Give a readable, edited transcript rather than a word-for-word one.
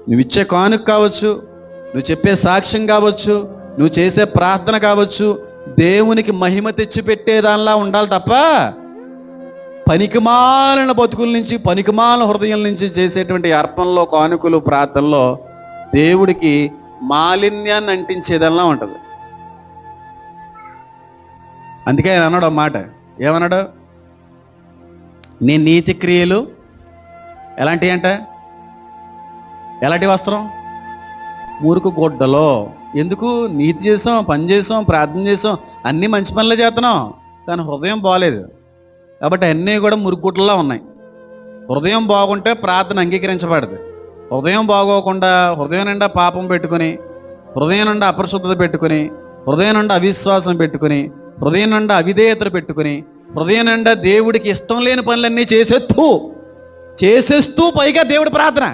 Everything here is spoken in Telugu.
నువ్వు ఇచ్చే కానుక కావచ్చు, నువ్వు చెప్పే సాక్ష్యం కావచ్చు, నువ్వు చేసే ప్రార్థన కావచ్చు, దేవునికి మహిమ తెచ్చిపెట్టేదానిలా ఉండాలి తప్ప పనికిమాలిన బతుకుల నుంచి, పనికిమాలిన హృదయం నుంచి చేసేటువంటి అర్పణలో, కానుకలు, ప్రార్థనలో దేవుడికి మాలిన్యాన్ని అంటించేదల్లా ఉంటుంది. అందుకే ఆయన అన్నాడు ఒక మాట. ఏమన్నాడు? నీ నీతి క్రియలు ఎలాంటివి అంట? ఎలాంటి వస్త్రం? మురికి గుడ్డలో. ఎందుకు? నీతి చేసాం, పని చేసాం, ప్రార్థన చేసాం, అన్నీ మంచి పనులే చేస్తున్నాం, కానీ హృదయం బాగలేదు కాబట్టి అన్నీ కూడా మురికి గుడ్డలా ఉన్నాయి. హృదయం బాగుంటే ప్రార్థన అంగీకరించబడదు. హృదయం బాగోకుండా హృదయం నిండా పాపం పెట్టుకుని, హృదయం నిండా అపరిశుద్ధత పెట్టుకుని, హృదయం నిండా అవిశ్వాసం పెట్టుకుని, హృదయం నిండా అవిధేయతలు పెట్టుకుని, హృదయం నిండా దేవుడికి ఇష్టం లేని పనులన్నీ చేసేస్తూ పైగా దేవుడి ప్రార్థన.